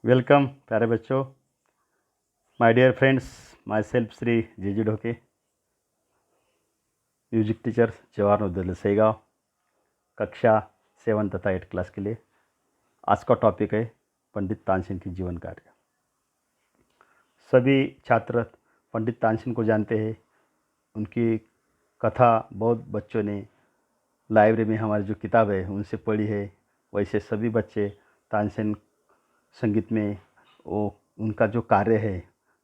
Welcome प्यारे बच्चों। My dear friends, myself Shri GG Dhoke, music teacher Jawahar Navodaya Segaon, कक्षा 7 तथा 8 क्लास के लिए। आज का टॉपिक है पंडित तानसेन की जीवन कार्य। सभी छात्र पंडित तानसेन को जानते हैं। उनकी कथा बहुत बच्चों ने लाइब्रेरी में हमारी जो किताब है उनसे पढ़ी है। वैसे सभी बच्चे तानसेन संगीत में वो उनका जो कार्य है,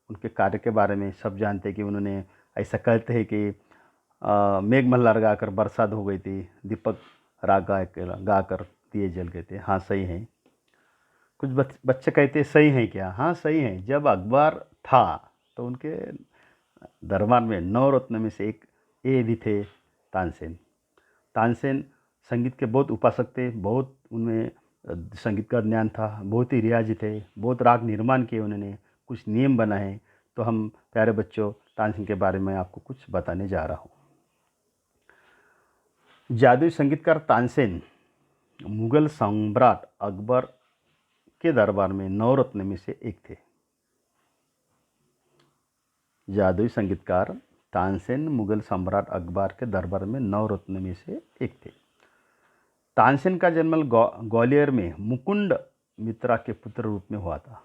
उनके कार्य के बारे में सब जानते हैं कि उन्होंने ऐसा कहते हैं कि मेघ मल्हार गाकर बरसात हो गई थी, दीपक राग गाकर दिए जल गए थे। हाँ सही है। कुछ बच्चे कहते सही हैं क्या? हाँ सही है। जब अखबार था तो उनके दरबार में 9 रत्न में से एक ये भी थे तानसेन। तानसेन संगीत के बहुत उपासक थे। बहुत उनमें संगीत का ज्ञान था। बहुत ही रियाजी थे। बहुत राग निर्माण किए उन्होंने, कुछ नियम बनाए। तो हम प्यारे बच्चों तानसेन के बारे में आपको कुछ बताने जा रहा हूँ। जादुई संगीतकार तानसेन मुगल सम्राट अकबर के दरबार में 9 रत्न में से एक थे। जादुई संगीतकार तानसेन मुगल सम्राट अकबर के दरबार में 9 रत्न में से एक थे। तानसेन का जन्म ग्वालियर में मुकुंद मित्रा के पुत्र रूप में हुआ था,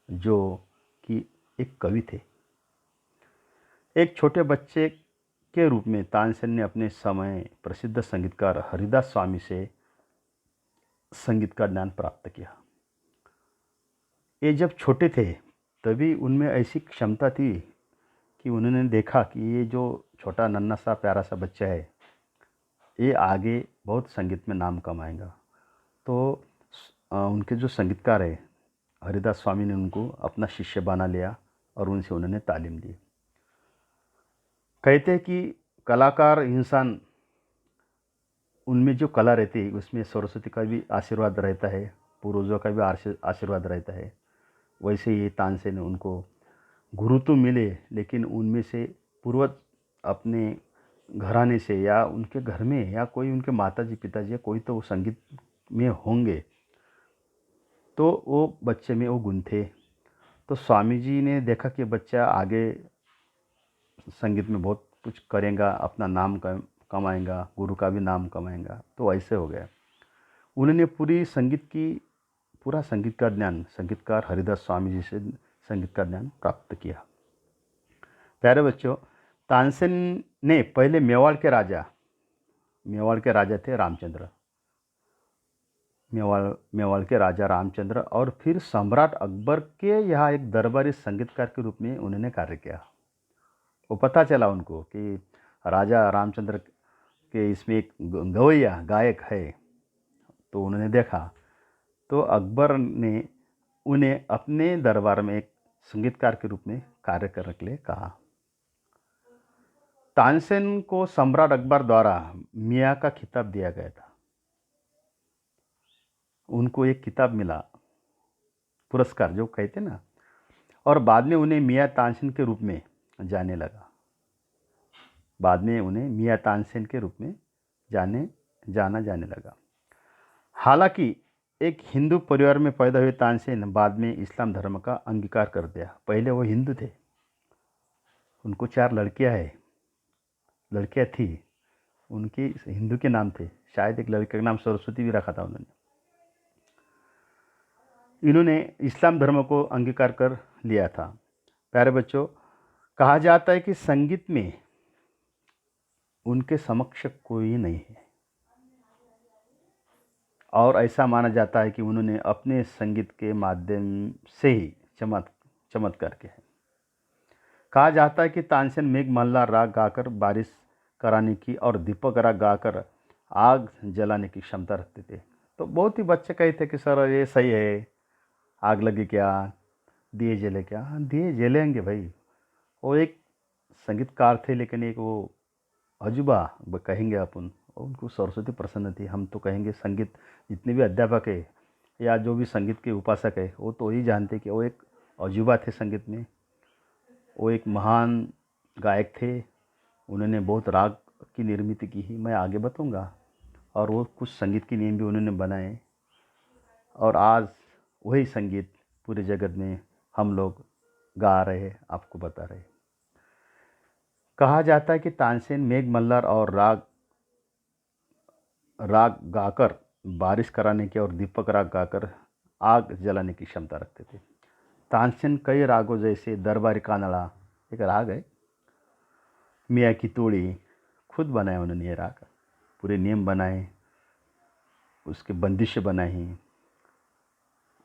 जो कि एक कवि थे। एक छोटे बच्चे के रूप में तानसेन ने अपने समय प्रसिद्ध संगीतकार हरिदास स्वामी से संगीत का ज्ञान प्राप्त किया। ये जब छोटे थे तभी उनमें ऐसी क्षमता थी कि उन्होंने देखा कि ये जो छोटा नन्हा सा प्यारा सा बच्चा है, ये आगे बहुत संगीत में नाम कमाएगा। तो उनके जो संगीतकार है हरिदास स्वामी ने उनको अपना शिष्य बना लिया और उनसे उन्होंने तालीम ली। कहते हैं कि कलाकार इंसान, उनमें जो कला रहती है उसमें सरस्वती का भी आशीर्वाद रहता है, पूर्वजों का भी आशीर्वाद रहता है। वैसे ही तानसेन उनको गुरु तो मिले, लेकिन उनमें से पूर्वज अपने घराने से या उनके घर में या कोई उनके माताजी पिताजी या कोई तो संगीत में होंगे, तो वो बच्चे में वो गुण थे। तो स्वामी जी ने देखा कि बच्चा आगे संगीत में बहुत कुछ करेगा, अपना नाम कमाएगा, गुरु का भी नाम कमाएगा। तो ऐसे हो गया। उन्होंने पूरा संगीत का ज्ञान संगीतकार हरिदास स्वामी जी से संगीत का ज्ञान प्राप्त किया। प्यारे बच्चों, तानसेन ने पहले मेवाड़ के राजा थे रामचंद्र। मेवाड़ के राजा रामचंद्र और फिर सम्राट अकबर के यहाँ एक दरबारी संगीतकार के रूप में उन्होंने कार्य किया। वो पता चला उनको कि राजा रामचंद्र के इसमें एक गवैया गायक है, तो उन्होंने देखा। तो अकबर ने उन्हें अपने दरबार में एक संगीतकार के रूप में कार्य करने के लिए कहा। तानसेन को सम्राट अकबर द्वारा मियाँ का खिताब दिया गया था। उनको एक किताब मिला, पुरस्कार जो कहते ना, और बाद में उन्हें मियाँ तानसेन के रूप में जाने लगा। बाद में उन्हें मियाँ तानसेन के रूप में जाना जाने लगा। हालांकि एक हिंदू परिवार में पैदा हुए तानसेन बाद में इस्लाम धर्म का अंगीकार कर दिया। पहले वो हिंदू थे। उनको 4 लड़कियां थी। उनके हिंदू के नाम थे। शायद एक लड़के का नाम सरस्वती भी रखा था उन्होंने। इन्होंने इस्लाम धर्म को अंगीकार कर लिया था। प्यारे बच्चों, कहा जाता है कि संगीत में उनके समक्ष कोई नहीं है, और ऐसा माना जाता है कि उन्होंने अपने संगीत के माध्यम से ही चमत्कार किया है। कहा जाता है कि तानसेन मेघ मल्हार राग गाकर बारिश कराने की और दीपक राग गाकर आग जलाने की क्षमता रखते थे। तो बहुत ही बच्चे कहते कि सर ये सही है, आग लगे क्या, दिए जले क्या? हाँ, दिए जलेंगे भाई। वो एक संगीतकार थे, लेकिन एक वो अजूबा कहेंगे अपन। उनको सरस्वती प्रसन्न थी। हम तो कहेंगे संगीत जितने भी अध्यापक है या जो भी संगीत के उपासक है, वो तो ही जानते कि वो एक अजूबा थे संगीत में। वो एक महान गायक थे। उन्होंने बहुत राग की निर्मित की ही, मैं आगे बताऊंगा। और वो कुछ संगीत के नियम भी उन्होंने बनाए। और आज वही संगीत पूरे जगत में हम लोग गा रहे हैं, आपको बता रहे हैं। कहा जाता है कि तानसेन मेघ मल्हार और राग राग गाकर बारिश कराने की और दीपक राग गाकर आग जलाने की क्षमता रखते थे। तानसेन कई रागों जैसे दरबारी कानड़ा एक राग है, मियाँ की तोड़ी, खुद बनाए उन्होंने ये राग, पूरे नियम बनाए, उसके बंदिश बनाई,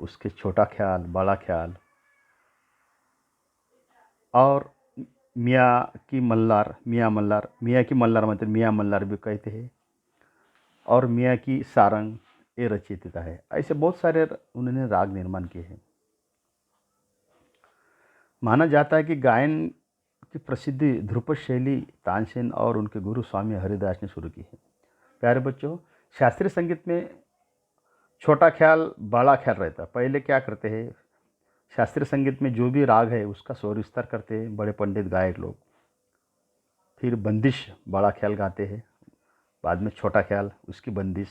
उसके छोटा ख्याल, बड़ा ख्याल, और मियाँ की मल्लार मतलब मियाँ मल्लार भी कहते हैं, और मियाँ की सारंग ये रचयिता है। ऐसे बहुत सारे उन्होंने राग निर्माण किए हैं। माना जाता है कि गायन की प्रसिद्धि ध्रुपद शैली तानसेन और उनके गुरु स्वामी हरिदास ने शुरू की है। प्यारे बच्चों, शास्त्रीय संगीत में छोटा ख्याल बड़ा ख्याल रहता है। पहले क्या करते हैं, शास्त्रीय संगीत में जो भी राग है उसका स्वर विस्तार करते हैं बड़े पंडित गायक लोग, फिर बंदिश बड़ा ख्याल गाते हैं, बाद में छोटा ख्याल, उसकी बंदिश,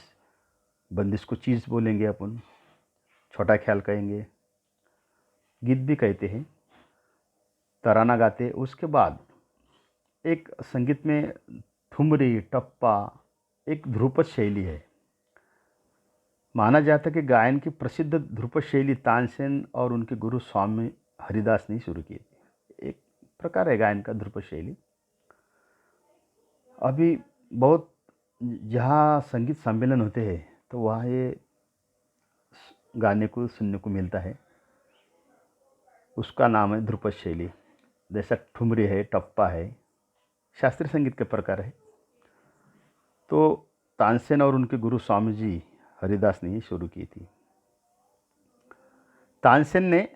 बंदिश को चीज़ बोलेंगे अपन, छोटा ख्याल कहेंगे, गीत भी कहते हैं, तराना गाते हैं। उसके बाद एक संगीत में ठुमरी, टप्पा एक ध्रुपद शैली है। माना जाता है कि गायन की प्रसिद्ध ध्रुपद शैली तानसेन और उनके गुरु स्वामी हरिदास ने शुरू की थी। एक प्रकार है गायन का ध्रुपद शैली। अभी बहुत जहाँ संगीत सम्मेलन होते हैं तो वहाँ ये गाने को सुनने को मिलता है, उसका नाम है ध्रुपद शैली। जैसा ठुमरी है, टप्पा है, शास्त्रीय संगीत के प्रकार है। तो तानसेन और उनके गुरु स्वामी जी हरिदास ने शुरू की थी। तानसेन ने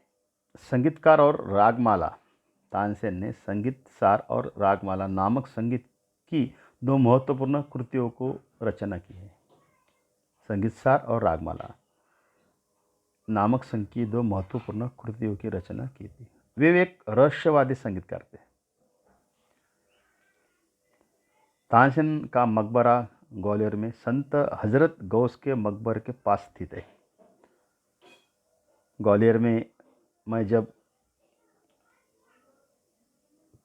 संगीतकार और रागमाला तानसेन ने संगीत सार और रागमाला नामक संगीत की दो महत्वपूर्ण कृतियों को रचना की है। संगीत सार और रागमाला नामक संगीत की दो महत्वपूर्ण कृतियों की रचना की थी। वे एक रहस्यवादी संगीतकार थे। तानसेन का मकबरा ग्वालियर में संत हजरत गौस के मकबरे के पास स्थित है। ग्वालियर में मैं जब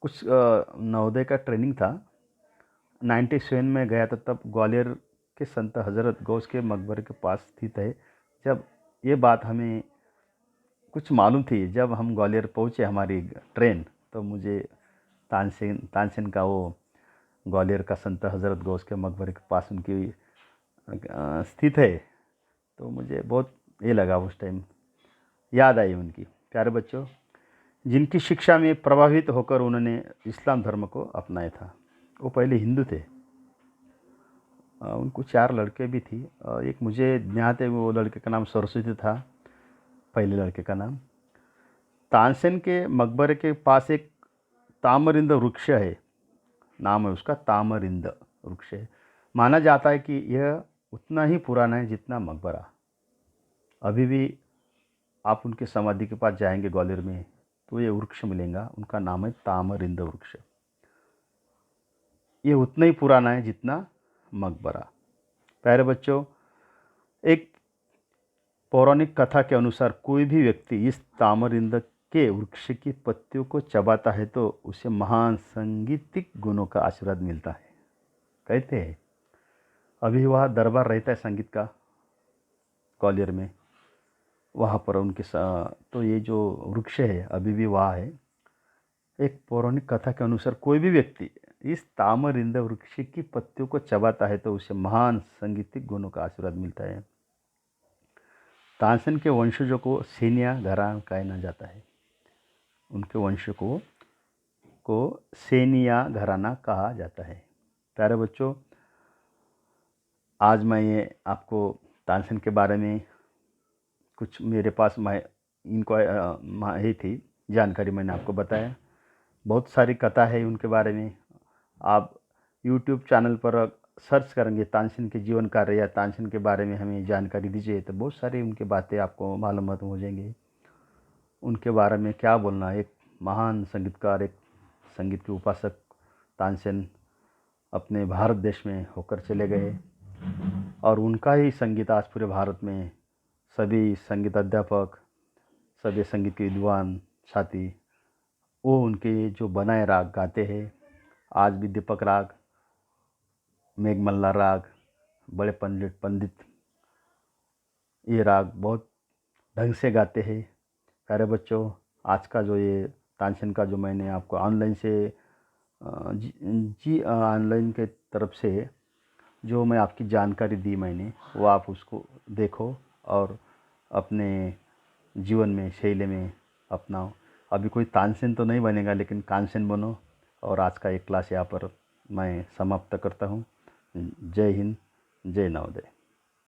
कुछ नवोदय का ट्रेनिंग था 97 में गया था, तब ग्वालियर के संत हजरत गौस के मकबरे के पास स्थित है। जब ये बात हमें कुछ मालूम थी, जब हम ग्वालियर पहुँचे हमारी ट्रेन, तो मुझे तानसेन का वो ग्वालियर का संत हजरत गौस के मकबरे के पास उनकी स्थित है, तो मुझे बहुत ये लगा, उस टाइम याद आई उनकी। प्यारे बच्चों, जिनकी शिक्षा में प्रभावित होकर उन्होंने इस्लाम धर्म को अपनाया था। वो पहले हिंदू थे। उनको 4 लड़के भी थी। एक मुझे ज्ञात है, वो लड़के का नाम सरस्वती था, पहले लड़के का नाम। तानसेन के मकबरे के पास एक तामरिंद वृक्ष है, नाम है उसका तामरिंद वृक्ष है। माना जाता है कि यह उतना ही पुराना है जितना मकबरा। अभी भी आप उनके समाधि के पास जाएंगे ग्वालियर में तो ये वृक्ष मिलेगा, उनका नाम है तामरिंद वृक्ष। ये उतना ही पुराना है जितना मकबरा। प्यारे बच्चों, एक पौराणिक कथा के अनुसार कोई भी व्यक्ति इस तामरिंद के वृक्ष की पत्तियों को चबाता है तो उसे महान सांगीतिक गुणों का आशीर्वाद मिलता है। कहते हैं अभी वहाँ दरबार रहता है संगीत का ग्वालियर में, वहाँ पर उनके तो ये जो वृक्ष है अभी भी वहाँ है। एक पौराणिक कथा के अनुसार कोई भी व्यक्ति इस तामरिंद वृक्ष की पत्तियों को चबाता है तो उसे महान सांगीतिक गुणों का आशीर्वाद मिलता है। तानसेन के वंशजों को सेनिया घराना कहना जाता है। उनके वंश को सेनिया घराना कहा जाता है। प्यारे बच्चों, आज मैं ये आपको तानसेन के बारे में कुछ मेरे पास इनको ही थी जानकारी, मैंने आपको बताया। बहुत सारी कथा है उनके बारे में। आप YouTube चैनल पर सर्च करेंगे तानसेन के जीवन कार्य या तानसेन के बारे में हमें जानकारी दीजिए तो बहुत सारी उनकी बातें आपको मालूम हो जाएंगी। उनके बारे में क्या बोलना, एक महान संगीतकार, एक संगीत के उपासक तानसेन अपने भारत देश में होकर चले गए और उनका ही संगीत आज पूरे भारत में सभी संगीत अध्यापक, सभी संगीत के विद्वान साथी वो उनके जो बनाए राग गाते हैं। आज भी दीपक राग, मेघमल्ला राग, बड़े पंडित पंडित ये राग बहुत ढंग से गाते हैं। प्यारे बच्चों, आज का जो ये तानसेन का जो मैंने आपको ऑनलाइन से ऑनलाइन के तरफ से जो मैं आपकी जानकारी दी मैंने, वो आप उसको देखो और अपने जीवन में शैली में अपनाओ। अभी कोई तानसेन तो नहीं बनेगा, लेकिन कानसेन बनो। और आज का एक क्लास यहाँ पर मैं समाप्त करता हूँ। जय हिंद, जय नवोदय।